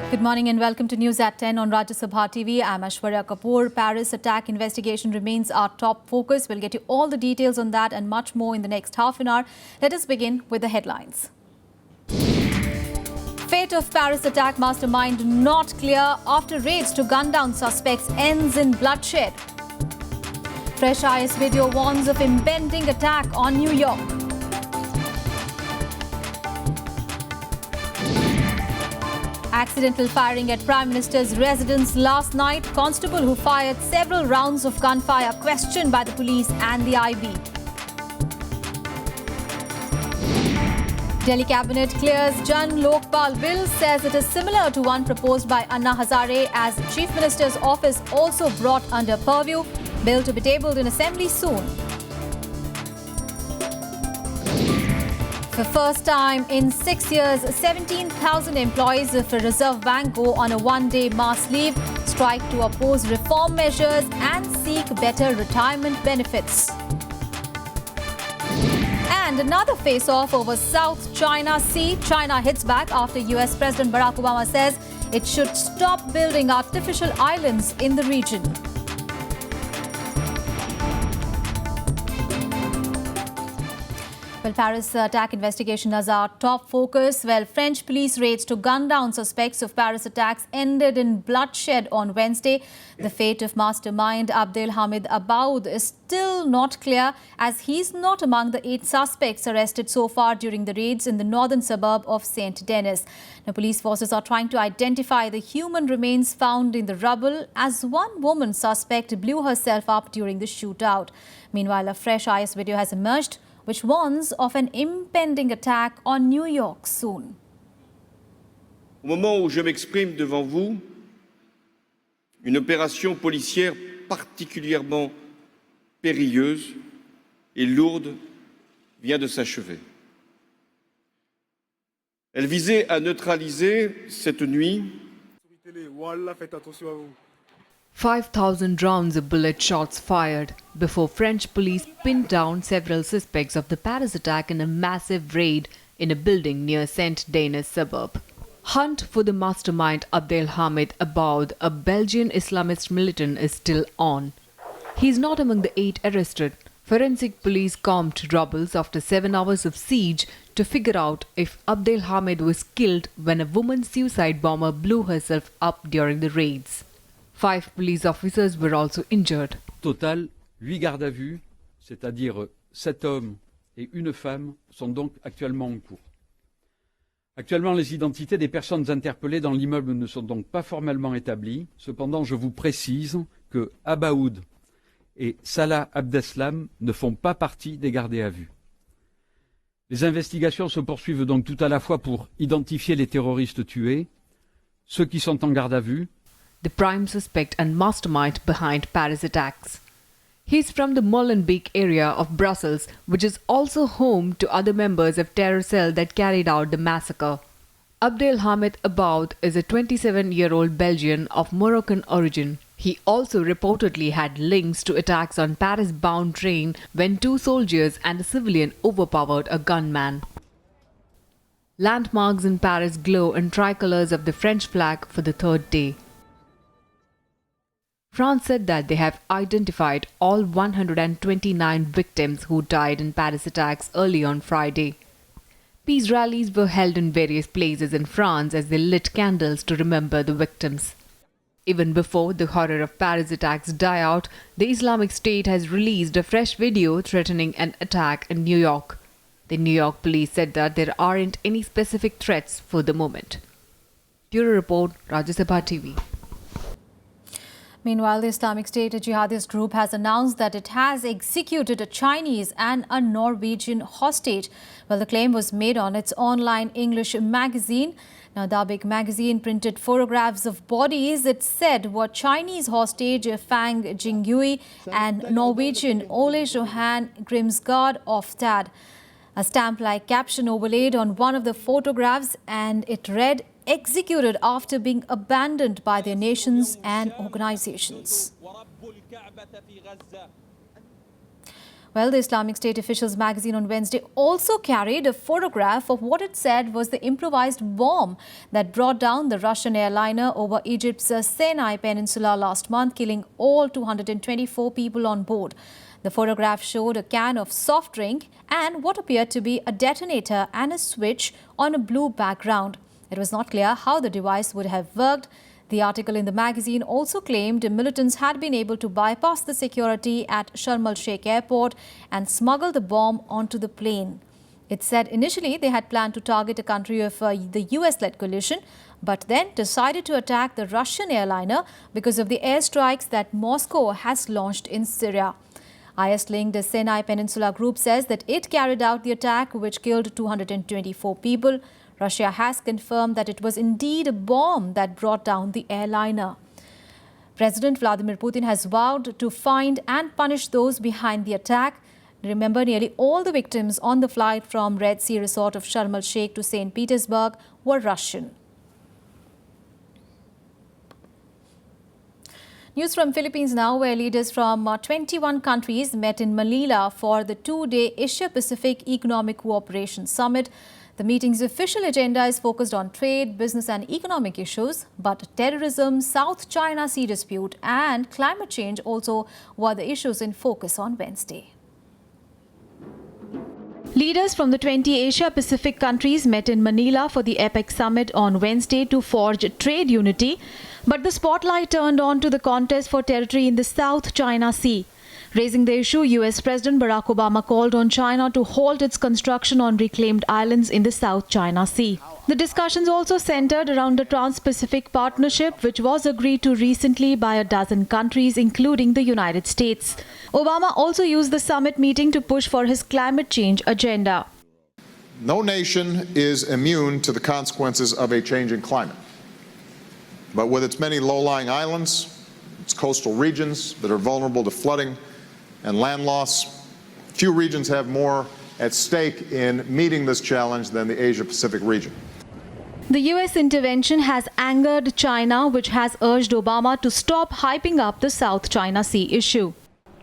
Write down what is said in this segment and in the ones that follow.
Good morning and welcome to News at 10 on Rajya Sabha TV. I'm Aishwarya Kapoor. Paris attack investigation remains our top focus. We'll get you all the details on that and much more in the next half an hour. Let us begin with the headlines. Fate of Paris attack mastermind not clear after raids to gun down suspects ends in bloodshed. Fresh IS video warns of impending attack on New York. Accidental firing at Prime Minister's residence last night. Constable who fired several rounds of gunfire questioned by the police and the IB. Delhi Cabinet clears Janlokpal bill, says it is similar to one proposed by Anna Hazare as Chief Minister's office also brought under purview. Bill to be tabled in Assembly soon. For the first time in 6 years, 17,000 employees of the Reserve Bank go on a one-day mass leave, strike to oppose reform measures and seek better retirement benefits. And another face-off over South China Sea. China hits back after US President Barack Obama says it should stop building artificial islands in the region. Well, Paris attack investigation is our top focus. Well, French police raids to gun down suspects of Paris attacks ended in bloodshed on Wednesday. The fate of mastermind Abdelhamid Abaoud is still not clear, as he's not among the 8 suspects arrested so far during the raids in the northern suburb of Saint Denis. Now, police forces are trying to identify the human remains found in the rubble, as one woman suspect blew herself up during the shootout. Meanwhile, a fresh IS video has emerged which warns of an impending attack on New York soon. Au moment où je m'exprime devant vous, une opération policière particulièrement périlleuse et lourde vient de s'achever. Elle visait à neutraliser cette nuit 5,000 rounds of bullet shots fired before French police pinned down several suspects of the Paris attack in a massive raid in a building near Saint Denis suburb. Hunt for the mastermind Abdelhamid Abaoud, a Belgian Islamist militant, is still on. He is not among the 8 arrested. Forensic police combed rubbles after 7 hours of siege to figure out if Abdelhamid was killed when a woman suicide bomber blew herself up during the raids. 5 police officers were also injured. Total, 8 gardes à vue, c'est-à-dire 7 hommes et une femme, sont donc actuellement en cours. Actuellement, les identités des personnes interpellées dans l'immeuble ne sont donc pas formellement établies. Cependant, je vous précise que Abaoud et Salah Abdeslam ne font pas partie des gardés à vue. Les investigations se poursuivent donc tout à la fois pour identifier les terroristes tués, ceux qui sont en garde à vue, the prime suspect and mastermind behind Paris attacks. He is from the Molenbeek area of Brussels, which is also home to other members of terror cell that carried out the massacre. Abdelhamid Abaoud is a 27-year-old Belgian of Moroccan origin. He also reportedly had links to attacks on Paris-bound train when 2 soldiers and a civilian overpowered a gunman. Landmarks in Paris glow in tricolours of the French flag for the 3rd day. France said that they have identified all 129 victims who died in Paris attacks early on Friday. Peace rallies were held in various places in France as they lit candles to remember the victims. Even before the horror of Paris attacks die out, the Islamic State has released a fresh video threatening an attack in New York. The New York police said that there aren't any specific threats for the moment. Bureau Report, Rajya Sabha TV. Meanwhile, the Islamic State jihadist group has announced that it has executed a Chinese and a Norwegian hostage. Well, the claim was made on its online English magazine. Now, the APEC magazine printed photographs of bodies it said were Chinese hostage Fang Jingyui and Norwegian Ole Johan Grimsgaard Oftad. A stamp-like caption overlaid on one of the photographs, and it read, "Executed after being abandoned by their nations and organizations." Well, the Islamic State Officials magazine on Wednesday also carried a photograph of what it said was the improvised bomb that brought down the Russian airliner over Egypt's Sinai Peninsula last month, killing all 224 people on board. The photograph showed a can of soft drink and what appeared to be a detonator and a switch on a blue background. It was not clear how the device would have worked. The article in the magazine also claimed militants had been able to bypass the security at Sharm el-Sheikh airport and smuggle the bomb onto the plane. It said initially they had planned to target a country of the US-led coalition, but then decided to attack the Russian airliner because of the airstrikes that Moscow has launched in Syria. IS-linked Sinai Peninsula Group says that it carried out the attack, which killed 224 people. Russia has confirmed that it was indeed a bomb that brought down the airliner. President Vladimir Putin has vowed to find and punish those behind the attack. Remember, nearly all the victims on the flight from Red Sea resort of Sharm el-Sheikh to St. Petersburg were Russian. News from Philippines now, where leaders from 21 countries met in Manila for the two-day Asia-Pacific Economic Cooperation Summit. The meeting's official agenda is focused on trade, business and economic issues, but terrorism, South China Sea dispute and climate change also were the issues in focus on Wednesday. Leaders from the 20 Asia-Pacific countries met in Manila for the APEC summit on Wednesday to forge trade unity, but the spotlight turned on to the contest for territory in the South China Sea. Raising the issue, US President Barack Obama called on China to halt its construction on reclaimed islands in the South China Sea. The discussions also centered around the Trans-Pacific Partnership, which was agreed to recently by a dozen countries, including the United States. Obama also used the summit meeting to push for his climate change agenda. No nation is immune to the consequences of a changing climate. But with its many low-lying islands, its coastal regions that are vulnerable to flooding and land loss, few regions have more at stake in meeting this challenge than the Asia-Pacific region. The US intervention has angered China, which has urged Obama to stop hyping up the South China Sea issue.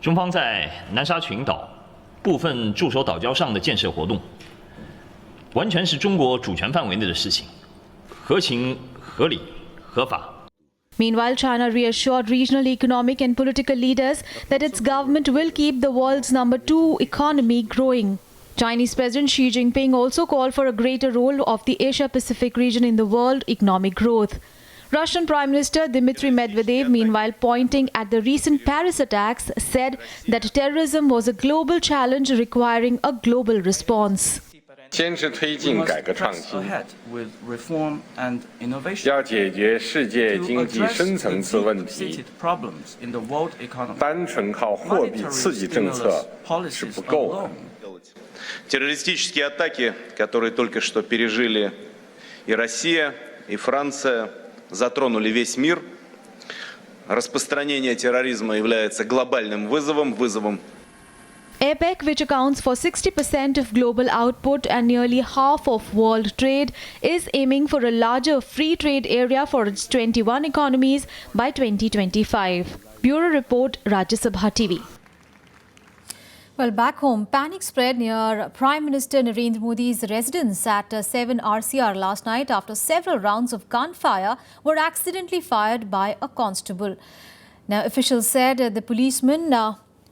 中方在南沙群岛部分驻守岛礁上的建设活动，完全是中国主权范围内的事情，合情、合理、合法。 Meanwhile, China reassured regional economic and political leaders that its government will keep the world's #2 economy growing. Chinese President Xi Jinping also called for a greater role of the Asia-Pacific region in the world economic growth. Russian Prime Minister Dmitry Medvedev, meanwhile pointing at the recent Paris attacks, said that terrorism was a global challenge requiring a global response. 坚持推进改革创新，要解决世界经济深层次问题。单纯靠货币刺激政策是不够的。Террористические атаки, которые только что пережили и Россия, и Франция, затронули весь мир. Распространение терроризма является глобальным вызовом. APEC, which accounts for 60% of global output and nearly half of world trade, is aiming for a larger free trade area for its 21 economies by 2025. Bureau Report, Rajya Sabha TV. Well, back home, panic spread near Prime Minister Narendra Modi's residence at 7 RCR last night after several rounds of gunfire were accidentally fired by a constable. Now, officials said the policeman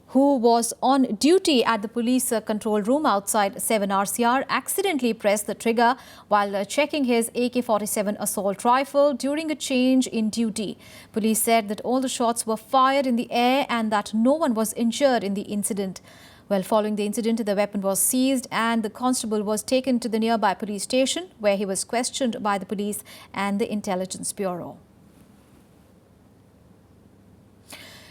who was on duty at the police control room outside 7 RCR accidentally pressed the trigger while checking his AK-47 assault rifle during a change in duty. Police said that all the shots were fired in the air and that no one was injured in the incident. Well, following the incident, the weapon was seized and the constable was taken to the nearby police station where he was questioned by the police and the Intelligence Bureau.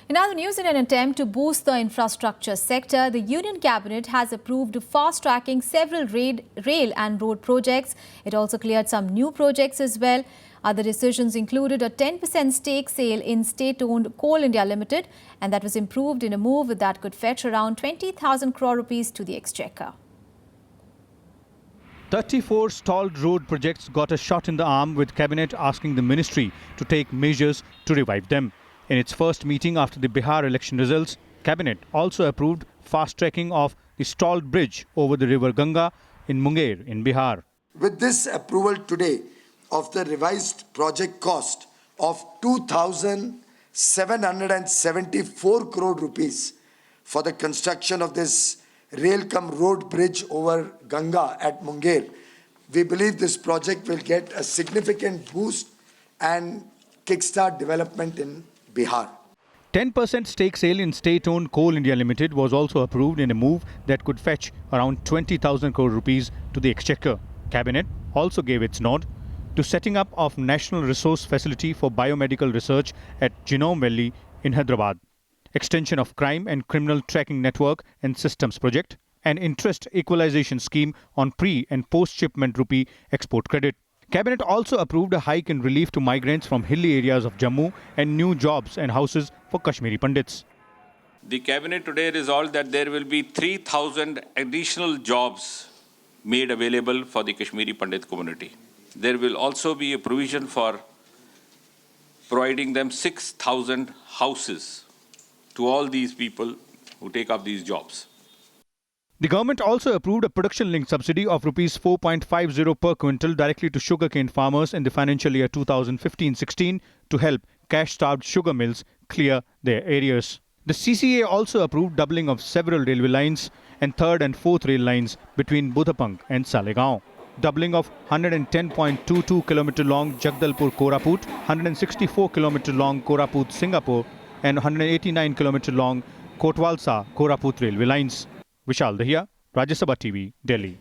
In other news, in an attempt to boost the infrastructure sector, the Union Cabinet has approved fast-tracking several rail and road projects. It also cleared some new projects as well. Other decisions included a 10% stake sale in state-owned Coal India Limited, and that was improved in a move that could fetch around 20,000 crore rupees to the exchequer. 34 stalled road projects got a shot in the arm, with Cabinet asking the ministry to take measures to revive them. In its first meeting after the Bihar election results, Cabinet also approved fast-tracking of the stalled bridge over the river Ganga in Munger in Bihar. With this approval today of the revised project cost of 2,774 crore rupees for the construction of this rail-cum-road bridge over Ganga at Munger, we believe this project will get a significant boost and kickstart development in Bihar. 10% stake sale in state-owned Coal India Limited was also approved in a move that could fetch around 20,000 crore rupees to the exchequer. Cabinet also gave its nod to setting up of National Resource Facility for Biomedical Research at Genome Valley in Hyderabad, extension of Crime and Criminal Tracking Network and Systems Project, and interest equalization scheme on pre- and post-shipment rupee export credit. Cabinet also approved a hike in relief to migrants from hilly areas of Jammu and new jobs and houses for Kashmiri Pandits. The Cabinet today resolved that there will be 3,000 additional jobs made available for the Kashmiri Pandit community. There will also be a provision for providing them 6,000 houses to all these people who take up these jobs. The government also approved a production-linked subsidy of Rs 4.50 per quintal directly to sugarcane farmers in the financial year 2015-16 to help cash-starved sugar mills clear their arrears. The CCA also approved doubling of several railway lines and third and fourth rail lines between Budhapang and Salegaon. Doubling of 110.22 km long Jagdalpur-Koraput, 164 km long Koraput-Singapore and 189 km long Kotwalsa-Koraput railway lines. Vishal Dahiya, Rajya Sabha TV, Delhi.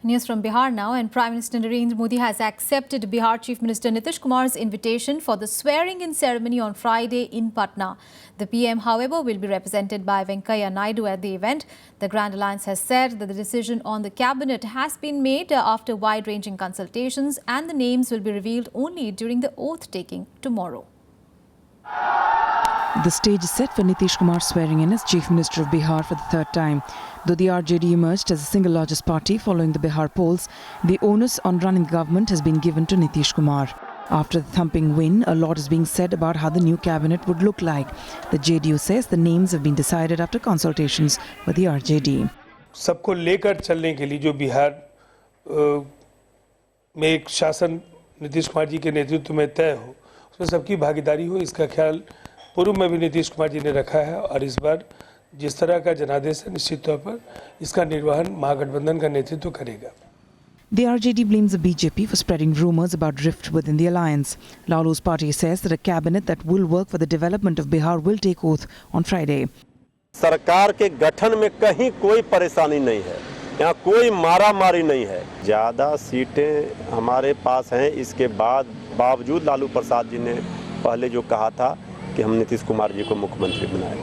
News from Bihar now, and Prime Minister Narendra Modi has accepted Bihar Chief Minister Nitish Kumar's invitation for the swearing-in ceremony on Friday in Patna. The PM, however, will be represented by Naidu at the event. The Grand Alliance has said that the decision on the cabinet has been made after wide-ranging consultations, and the names will be revealed only during the oath-taking tomorrow. The stage is set for Nitish Kumar swearing in as Chief Minister of Bihar for the third time. Though the RJD emerged as the single largest party following the Bihar polls, the onus on running the government has been given to Nitish Kumar. After the thumping win, a lot is being said about how the new cabinet would look like. The JDU says the names have been decided after consultations with the RJD. सबको लेकर चलने के लिए जो बिहार में एक शासन नीतीश कुमार जी के नेतृत्व में तय हो, उसमें सबकी भागीदारी हो, इसका ख्याल पूर्व में भी नीतीश कुमार जी ने रखा है और इस बार जिस तरह का जनादेश है निश्चित तौर पर इसका निर्वहन महागठबंधन का नेतृत्व करेगा. The RJD blames the BJP for spreading rumours about rift within the alliance. Lalu's party says that a cabinet that will work for the development of Bihar will take oath on Friday. सरकार के गठन में कहीं कोई परेशानी नहीं है, यहाँ कोई मारामारी नहीं है. ज़्यादा सीटें हमारे पास हैं. इसके बावजूद लालू प्रसाद जी ने पहले जो कहा था कि हम नीतीश कुमार जी को मुख्यमंत्री बनाएं.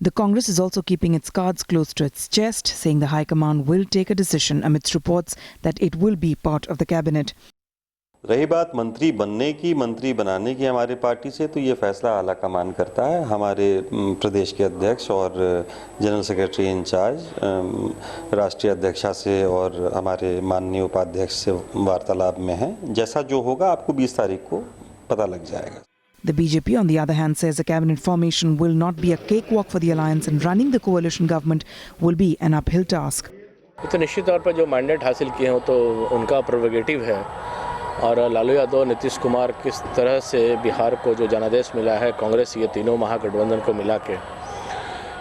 The Congress is also keeping its cards close to its chest, saying the High Command will take a decision amidst reports that it will be part of the cabinet. रही बात मंत्री बनने की, मंत्री बनाने की हमारे पार्टी से, तो ये फैसला आला कमान करता है. हमारे प्रदेश के अध्यक्ष और जनरल सेक्रेटरी इंचार्ज राष्ट्रीय अध्यक्षा से और हमारे माननीय उपाध्यक्ष से वार्तालाप में हैं. जैसा जो होगा आपको 20 तारीख को पता लग जाएगा. The BJP, on the other hand, says a cabinet formation will not be a cakewalk for the alliance and running the coalition government will be an uphill task. तो निश्चित तौर पर जो मैंडेट हासिल किए हैं तो उनका प्रोवेगेटिव है और लालू यादव, नीतीश कुमार किस तरह से बिहार को जो जनादेश मिला है, कांग्रेस ये तीनों महागठबंधन को मिला के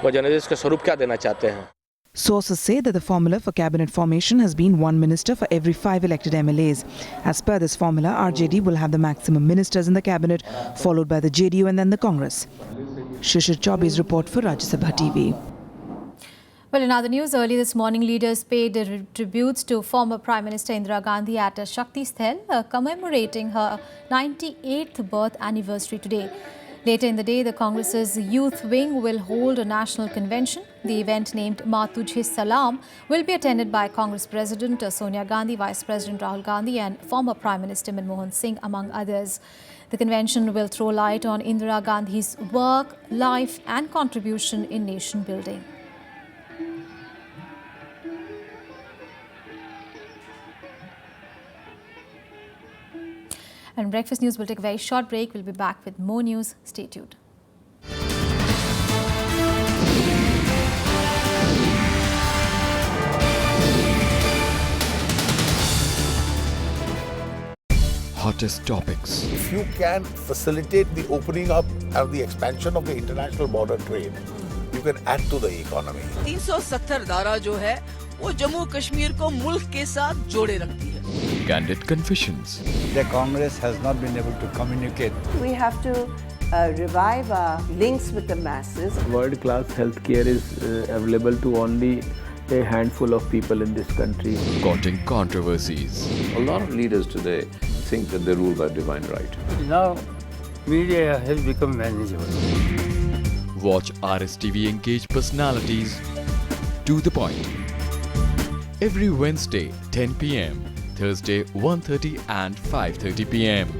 वो जनादेश का स्वरूप क्या देना चाहते हैं. Sources say that the formula for cabinet formation has been one minister for every 5 elected MLAs. As per this formula, RJD will have the maximum ministers in the cabinet, followed by the JDU and then the Congress. Shishir Chaube's report for Rajya Sabha TV. Well, in other news, early this morning, leaders paid tributes to former Prime Minister Indira Gandhi at Shakti Sthal, commemorating her 98th birth anniversary today. Later in the day, the Congress's youth wing will hold a national convention. The event, named Ma Tujhe Salam, will be attended by Congress President Sonia Gandhi, Vice President Rahul Gandhi and former Prime Minister Manmohan Singh, among others. The convention will throw light on Indira Gandhi's work, life and contribution in nation building. And Breakfast News will take a very short break. We'll be back with more news. Stay tuned. hottest topics. If you can facilitate the opening up and the expansion of the international border trade, you can add to the economy. 370 धारा जो है वो जम्मू कश्मीर को मुल्क के साथ जोड़े रखती है. Candid confessions. The Congress has not been able to communicate. We have to revive our links with the masses. World-class healthcare is available to only a handful of people in this country. Causing controversies. A lot of leaders today think that they rule by divine right. Now, media has become manageable. Watch RSTV engage personalities to the point. Every Wednesday, 10 p.m. Thursday, 1:30 and 5:30 p.m.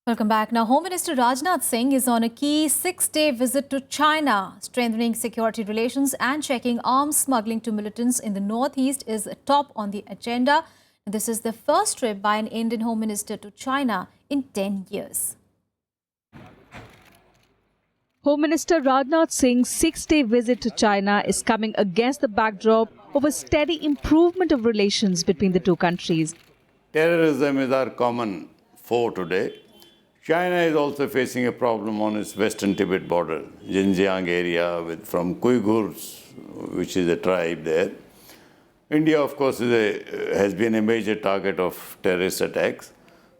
Welcome back. Now, Home Minister Rajnath Singh is on a key 6-day visit to China. Strengthening security relations and checking arms smuggling to militants in the northeast is top on the agenda. This is the first trip by an Indian Home Minister to China in 10 years. Home Minister Rajnath Singh's 6-day visit to China is coming against the backdrop of a steady improvement of relations between the two countries. Terrorism is our common foe today. China is also facing a problem on its western Tibet border, Xinjiang area from Uyghurs, which is a tribe there. India, of course, has been a major target of terrorist attacks.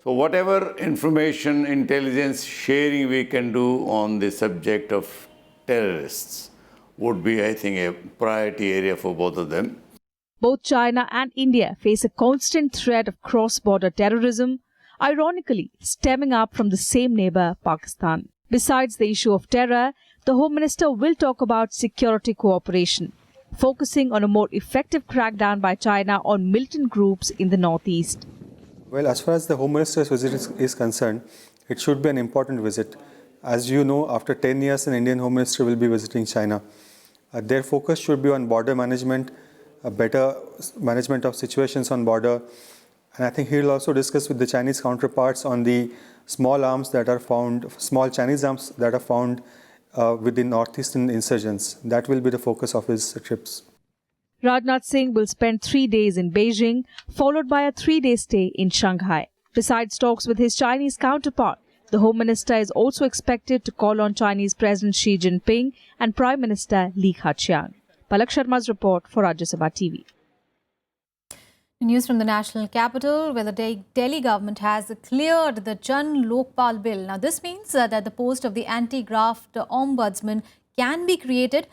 So whatever information, intelligence sharing we can do on the subject of terrorists would be, I think, a priority area for both of them. Both China and India face a constant threat of cross-border terrorism, ironically stemming up from the same neighbour, Pakistan. Besides the issue of terror, the Home Minister will talk about security cooperation, focusing on a more effective crackdown by China on militant groups in the northeast. Well, as far as the Home Minister's visit is concerned, it should be an important visit. As you know, after 10 years, an Indian Home Minister will be visiting China. Their focus should be on border management, a better management of situations on border, and I think he will also discuss with the Chinese counterparts on the small Chinese arms that are found with the northeastern insurgents. That will be the focus of his trips. Rajnath Singh will spend 3 days in Beijing, followed by a 3-day stay in Shanghai. Besides talks with his Chinese counterpart, the Home Minister is also expected to call on Chinese President Xi Jinping and Prime Minister Li Keqiang. Palak Sharma's report for Rajya Sabha TV. News from the national capital, where the Delhi government has cleared the Janlokpal bill. Now, this means that the post of the anti-graft ombudsman can be created.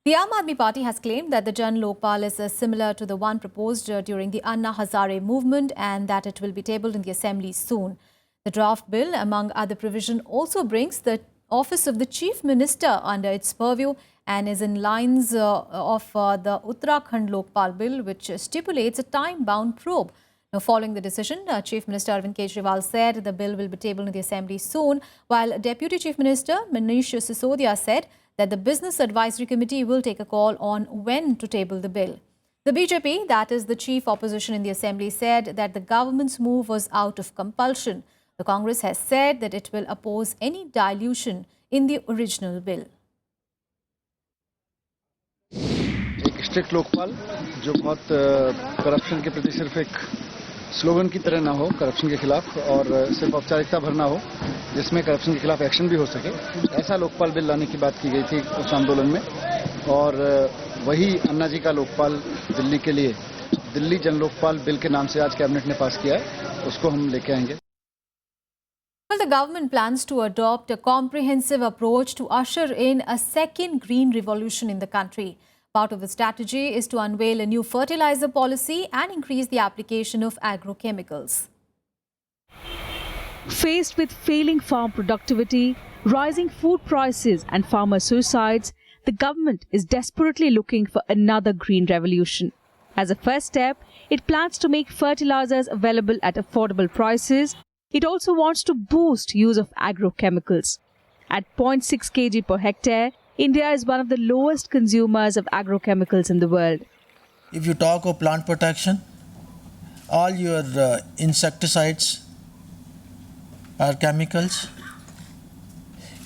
The Aam Aadmi Party has claimed that the Janlokpal is similar to the one proposed during the Anna Hazare movement and that it will be tabled in the Assembly soon. The draft bill, among other provisions, also brings the office of the Chief Minister under its purview and is in lines of the Uttarakhand Lokpal bill, which stipulates a time-bound probe. Now, following the decision, Chief Minister Arvind Kejriwal said the bill will be tabled in the Assembly soon, while Deputy Chief Minister Manish Sisodia said that the Business Advisory Committee will take a call on when to table the bill. The BJP, that is the chief opposition in the Assembly, said that the government's move was out of compulsion. The Congress has said that it will oppose any dilution in the original bill. एक strict Lokpal जो बहुत corruption के प्रति सिर्फ एक slogan की तरह ना हो, करप्शन के खिलाफ और सिर्फ औपचारिकता भर ना हो, जिसमें करप्शन के खिलाफ एक्शन भी हो सके, ऐसा लोकपाल बिल लाने की बात की गई थी उस आंदोलन में। और वही अन्ना जी का लोकपाल दिल्ली के लिए दिल्ली जनलोकपाल बिल के नाम से आज कैबिनेट ने पास किया है, उसको हम लेके आएंगे। Well, the government plans to adopt a comprehensive approach to usher in a second green revolution in the country. Part of the strategy is to unveil a new fertilizer policy and increase the application of agrochemicals. Faced with failing farm productivity, rising food prices and farmer suicides, the government is desperately looking for another green revolution. As a first step, it plans to make fertilizers available at affordable prices. It also wants to boost use of agrochemicals. At 0.6 kg per hectare, India is one of the lowest consumers of agrochemicals in the world. If you talk of plant protection, all your insecticides are chemicals.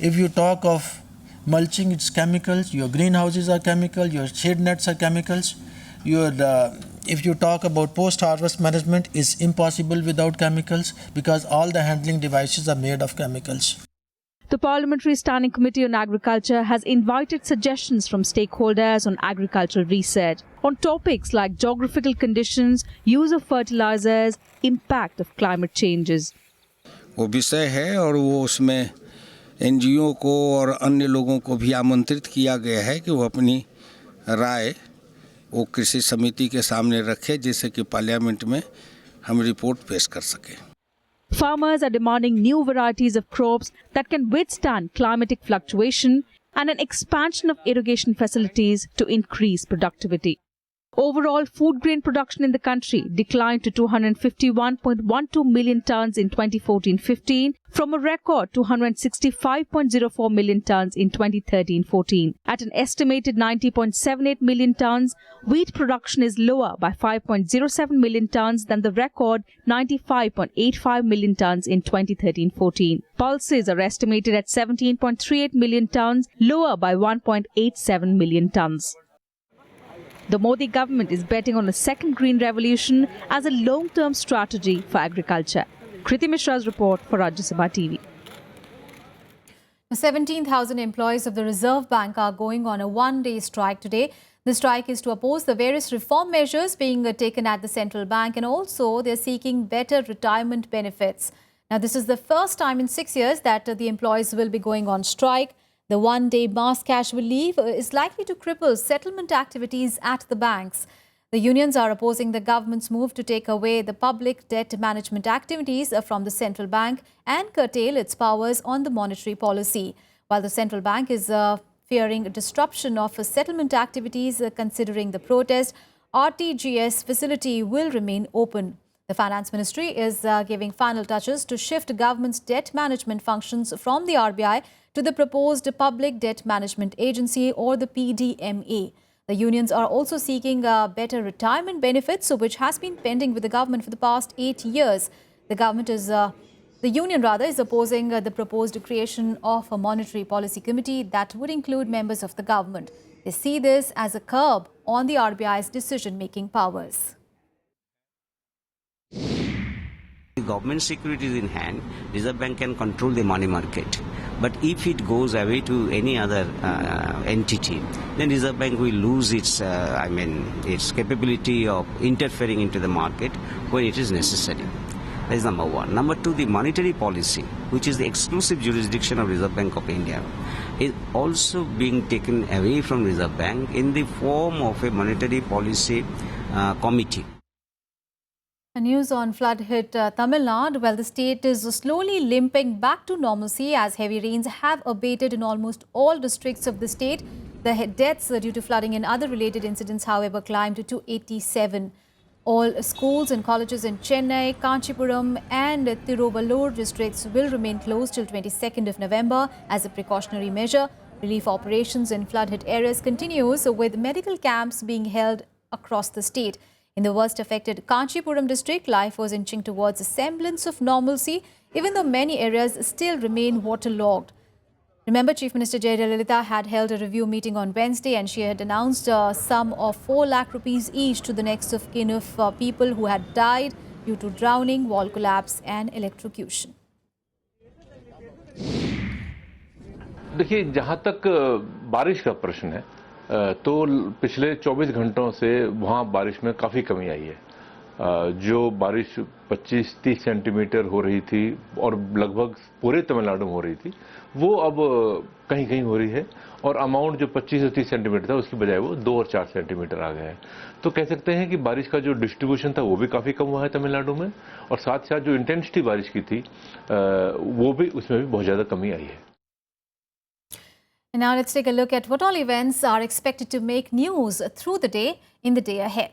If you talk of mulching, it's chemicals. Your greenhouses are chemical. Your shade nets are chemicals. If you talk about post-harvest management, it's impossible without chemicals because all the handling devices are made of chemicals. The Parliamentary Standing Committee on Agriculture has invited suggestions from stakeholders on agricultural research on topics like geographical conditions, use of fertilizers, impact of climate changes. वो विषय है और वो उसमें NGO को और अन्य लोगों को भी आमंत्रित किया गया है कि वो अपनी राय वो कृषि समिति के सामने रखे जिससे कि पार्लियामेंट में हम रिपोर्ट पेश कर सकें. Farmers are demanding new varieties of crops that can withstand climatic fluctuation and an expansion of irrigation facilities to increase productivity. Overall, food grain production in the country declined to 251.12 million tons in 2014-15 from a record 265.04 million tons in 2013-14. At an estimated 90.78 million tons, wheat production is lower by 5.07 million tons than the record 95.85 million tons in 2013-14. Pulses are estimated at 17.38 million tons, lower by 1.87 million tons. The Modi government is betting on a second green revolution as a long-term strategy for agriculture. Kriti Mishra's report for Rajya Sabha TV. 17,000 employees of the Reserve Bank are going on a one-day strike today. The strike is to oppose the various reform measures being taken at the central bank, and also they're seeking better retirement benefits. Now, this is the first time in 6 years that the employees will be going on strike. The one-day mass casual leave is likely to cripple settlement activities at the banks. The unions are opposing the government's move to take away the public debt management activities from the central bank and curtail its powers on the monetary policy. While the central bank is fearing a disruption of settlement activities considering the protest, RTGS facility will remain open. The Finance Ministry is giving final touches to shift government's debt management functions from the RBI to the proposed Public Debt Management Agency or the PDMA. The unions are also seeking better retirement benefits, which has been pending with the government for the past 8 years. The union is opposing the proposed creation of a monetary policy committee that would include members of the government. They see this as a curb on the RBI's decision-making powers. The government securities in hand, Reserve Bank can control the money market. But if it goes away to any other entity, then Reserve Bank will lose its capability of interfering into the market when it is necessary. That is number one. Number two, the monetary policy, which is the exclusive jurisdiction of Reserve Bank of India, is also being taken away from Reserve Bank in the form of a monetary policy committee. News on flood-hit Tamil Nadu. Well, the state is slowly limping back to normalcy as heavy rains have abated in almost all districts of the state. The deaths due to flooding and other related incidents, however, climbed to 87. All schools and colleges in Chennai, Kanchipuram and Tiruvallur districts will remain closed till 22nd of November as a precautionary measure. Relief operations in flood-hit areas continues with medical camps being held across the state. In the worst affected Kanchipuram district, life was inching towards a semblance of normalcy, even though many areas still remain waterlogged. Remember, Chief Minister Jayalalitha had held a review meeting on Wednesday and she had announced a sum of 4 lakh rupees each to the next of kin of people who had died due to drowning, wall collapse and electrocution. देखिए, जहाँ तक बारिश का प्रश्न है तो पिछले 24 घंटों से वहाँ बारिश में काफ़ी कमी आई है. जो बारिश 25-30 सेंटीमीटर हो रही थी और लगभग पूरे तमिलनाडु में हो रही थी, वो अब कहीं कहीं हो रही है और अमाउंट जो 25 से 30 सेंटीमीटर था उसकी बजाय वो 2 और 4 सेंटीमीटर आ गया है. तो कह सकते हैं कि बारिश का जो डिस्ट्रीब्यूशन था वो भी काफ़ी कम हुआ है तमिलनाडु में, और साथ साथ जो इंटेंसिटी बारिश की थी वो भी, उसमें भी बहुत ज़्यादा कमी आई है. And now let's take a look at what all events are expected to make news through the day in the day ahead.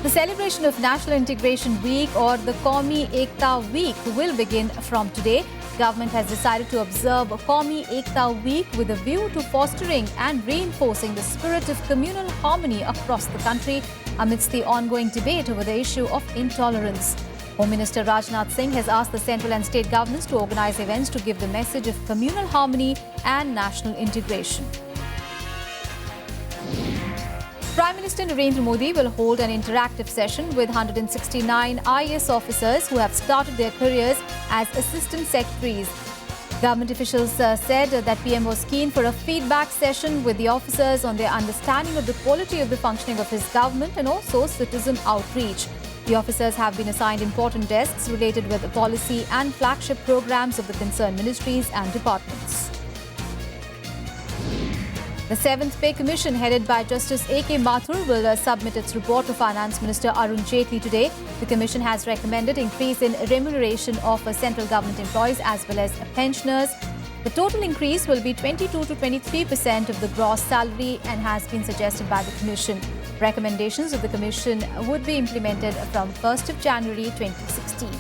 The celebration of National Integration Week or the Qaumi Ekta Week will begin from today. Government has decided to observe Qaumi Ekta Week with a view to fostering and reinforcing the spirit of communal harmony across the country amidst the ongoing debate over the issue of intolerance. Home Minister Rajnath Singh has asked the central and state governments to organize events to give the message of communal harmony and national integration. Prime Minister Narendra Modi will hold an interactive session with 169 IAS officers who have started their careers as assistant secretaries. Government officials said that PM was keen for a feedback session with the officers on their understanding of the quality of the functioning of his government and also citizen outreach. The officers have been assigned important desks related with the policy and flagship programs of the concerned ministries and departments. The 7th Pay Commission, headed by Justice A.K. Mathur, will submit its report to Finance Minister Arun Jaitley today. The Commission has recommended increase in remuneration of central government employees as well as pensioners. The total increase will be 22 to 23% of the gross salary and has been suggested by the Commission. Recommendations of the Commission would be implemented from 1st of January 2016.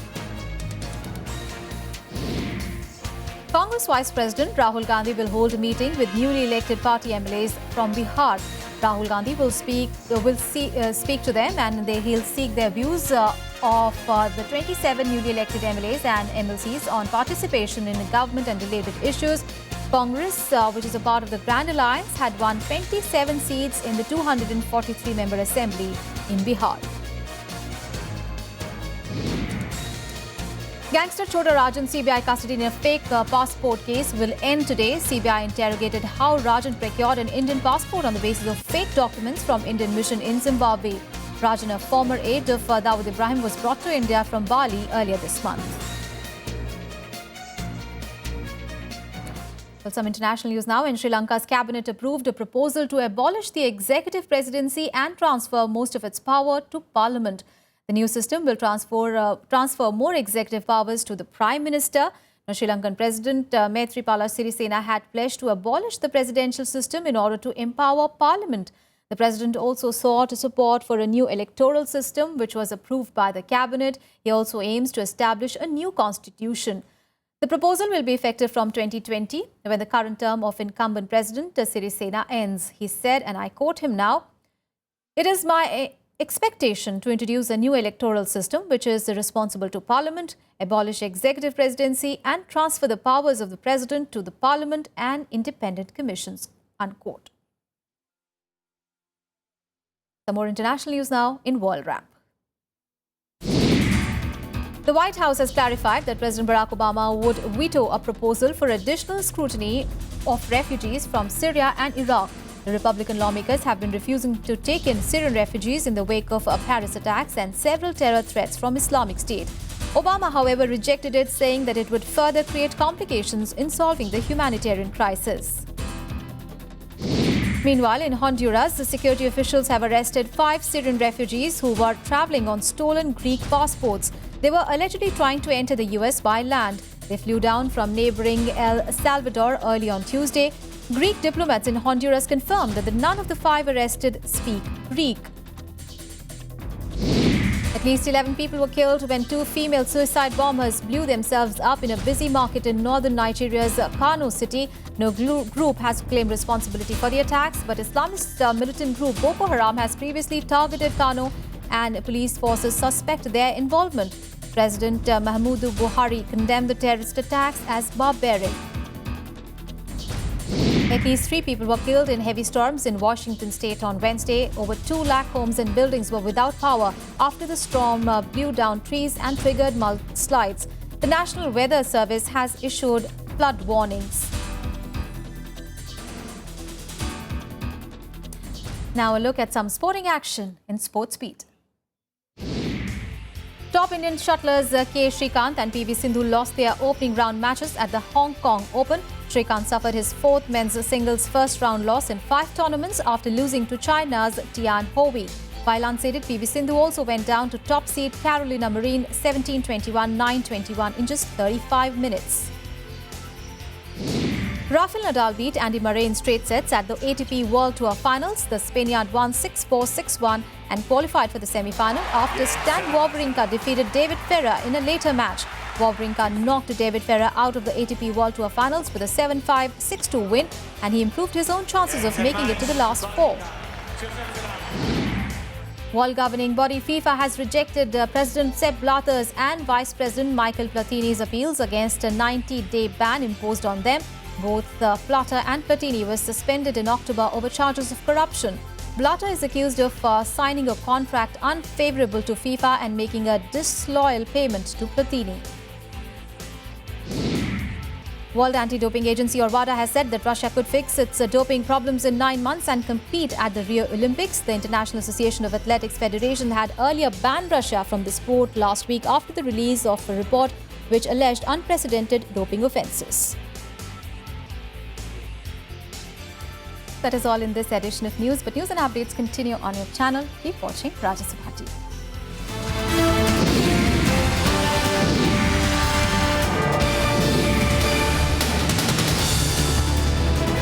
Congress Vice President Rahul Gandhi will hold a meeting with newly elected party MLAs from Bihar. Rahul Gandhi will speak to them and he'll seek their views of the 27 newly elected MLAs and MLCs on participation in government and related issues. Congress, which is a part of the Grand Alliance, had won 27 seats in the 243-member assembly in Bihar. Gangster Chota Rajan CBI custody in a fake passport case will end today. CBI interrogated how Rajan procured an Indian passport on the basis of fake documents from Indian mission in Zimbabwe. Rajan, a former aide of Dawood Ibrahim, was brought to India from Bali earlier this month. Well, some international news now. In Sri Lanka's cabinet approved a proposal to abolish the executive presidency and transfer most of its power to parliament. The new system will transfer more executive powers to the Prime Minister. Now, Sri Lankan President Maithripala Sirisena had pledged to abolish the presidential system in order to empower Parliament. The President also sought support for a new electoral system, which was approved by the Cabinet. He also aims to establish a new constitution. The proposal will be effective from 2020, when the current term of incumbent President Sirisena ends. He said, and I quote him now, "It is my expectation to introduce a new electoral system which is responsible to Parliament, abolish executive presidency and transfer the powers of the President to the Parliament and independent commissions." Unquote. Some more international news now in World Wrap. The White House has clarified that President Barack Obama would veto a proposal for additional scrutiny of refugees from Syria and Iraq. The Republican lawmakers have been refusing to take in Syrian refugees in the wake of Paris attacks and several terror threats from Islamic State. Obama, however, rejected it, saying that it would further create complications in solving the humanitarian crisis. Meanwhile, in Honduras, the security officials have arrested 5 Syrian refugees who were traveling on stolen Greek passports. They were allegedly trying to enter the U.S. by land. They flew down from neighboring El Salvador early on Tuesday. Greek diplomats in Honduras confirmed that none of the 5 arrested speak Greek. At least 11 people were killed when 2 female suicide bombers blew themselves up in a busy market in northern Nigeria's Kano city. No group has claimed responsibility for the attacks, but Islamist militant group Boko Haram has previously targeted Kano and police forces suspect their involvement. President Muhammadu Buhari condemned the terrorist attacks as barbaric. At least 3 people were killed in heavy storms in Washington state on Wednesday. Over 2 lakh homes and buildings were without power after the storm blew down trees and triggered mudslides. The National Weather Service has issued flood warnings. Now a look at some sporting action in Sports Beat. Top Indian shuttlers K. Srikanth and PV Sindhu lost their opening round matches at the Hong Kong Open. Srikanth suffered his 4th men's singles first round loss in 5 tournaments after losing to China's Tian Hoi. While unseeded, PV Sindhu also went down to top seed Carolina Marin 17-21, 9-21 in just 35 minutes. Rafael Nadal beat Andy Murray in straight sets at the ATP World Tour Finals. The Spaniard won 6-4, 6-1 and qualified for the semi-final after Stan Wawrinka defeated David Ferrer in a later match. Wawrinka knocked David Ferrer out of the ATP World Tour Finals with a 7-5, 6-2 win, and he improved his own chances of making it to the last 4. World governing body FIFA has rejected President Sepp Blatter's and Vice President Michael Platini's appeals against a 90-day ban imposed on them. Both Blatter and Platini were suspended in October over charges of corruption. Blatter is accused of signing a contract unfavorable to FIFA and making a disloyal payment to Platini. World Anti-Doping Agency or WADA has said that Russia could fix its doping problems in 9 months and compete at the Rio Olympics. The International Association of Athletics Federation had earlier banned Russia from the sport last week after the release of a report which alleged unprecedented doping offences. That is all in this edition of news, but news and updates continue on your channel. Keep watching Rajya Sabha TV.